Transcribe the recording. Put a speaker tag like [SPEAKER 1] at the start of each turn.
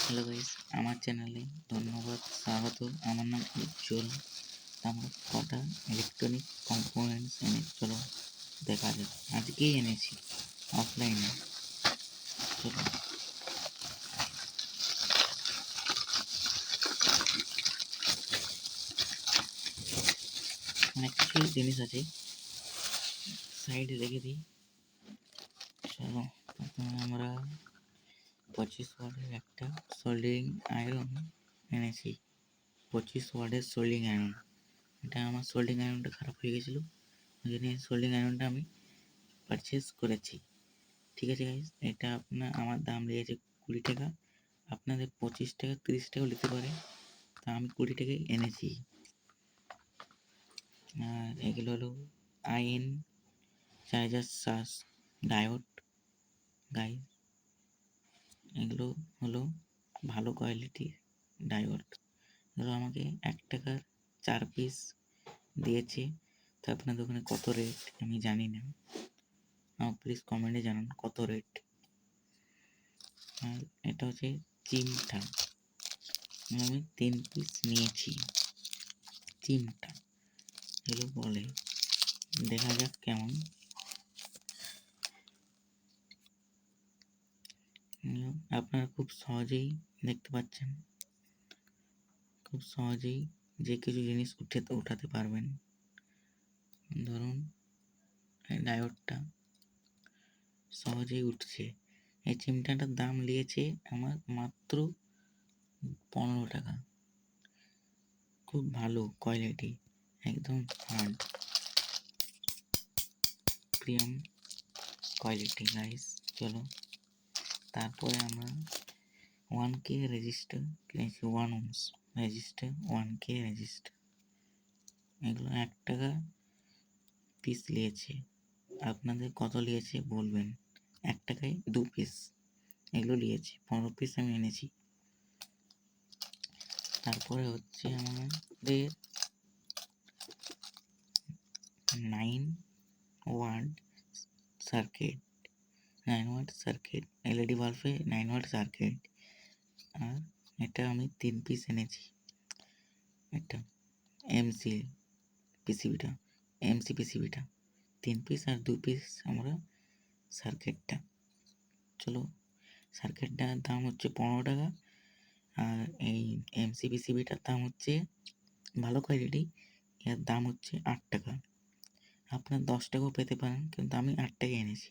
[SPEAKER 1] Hello guys, আমার চ্যানেলে ধন্যবাদ, স্বাগত। আমার নাম উজ্জ্বল। আমরা কটা ইলেকট্রনিক কম্পোনেন্টস এনে চলো দেখা যাক। আজকেই এনেছি অফলাইনে। চলো অনেক কিছু জিনিস আছে, সাইডে রেখে দিই। চলো প্রথমে আমরা 25 ওয়াটের একটা সোল্ডারিং আয়রন এনেছি। 25 ওয়াটের সোল্ডারিং আয়রন। এটা আমার সোল্ডারিং আয়রনটা খারাপ হয়ে গেছিলো, ওই জন্য সোল্ডারিং আয়রনটা আমি পারচেস করেছি। ঠিক আছে গাইস, এটা আমার দাম লেগেছে 20 টাকা। আপনাদের 25 টাকা 30 টাকাও নিতে পারে, তা আমি 20 টাকায় এনেছি। আর এগুলো হলো আইএন চার্জার সাস ডায়োড গাইস। এগুলো হলো ভালো কোয়ালিটির ডায়োড। এগুলো আমাকে 1 টাকার 4 পিস দিয়েছে। তো আপনাদের ওখানে কত রেট আমি জানি না, আমাকে প্লিজ কমেন্টে জানান কত রেট। আর এটা হচ্ছে চিমটা, আমি 3 পিস নিয়েছি। চিমটা এগুলো বলে, দেখা যাক কেমন। আপনারা খুব সহজেই দেখতে পাচ্ছেন, খুব সহজেই যে কিছু জিনিস উঠাতে পারবেন। ধরুন এই ডায়োডটা সহজেই উঠছে। এই চিমটাটার দাম নিয়েছে আমার মাত্র 15 টাকা। খুব ভালো কোয়ালিটি, একদম হার্ড প্রিমিয়াম কোয়ালিটি গাইস। চলো তারপরে আমরা 1K রেজিস্টার কিনেছি, 1 ohms রেজিস্টার, 1K রেজিস্টার। এগুলো 1 টাকা পিস নিয়েছে। আপনাদের কত নিয়েছে বলবেন। 1 টাকায় 2 পিস এগুলো নিয়েছি, 15 পিস আমি এনেছি। তারপরে হচ্ছে আমাদের 9 watt circuit, 9 watt circuit LED বাল্বে 9 ওয়াট সার্কিট। আর এটা আমি 3 পিস এনেছি। এটা এমসি পিসিবিটা 3 পিস আর 2 পিস আমরা সার্কিটটা। চলো সার্কিটটার দাম হচ্ছে 15 টাকা। আর এই এমসি পিসিবিটার দাম হচ্ছে ভালো কোয়ালিটি, এর দাম হচ্ছে 8 টাকা। আপনার 10 টাকাও পেতে পারেন, কিন্তু আমি 8 টাকা এনেছি।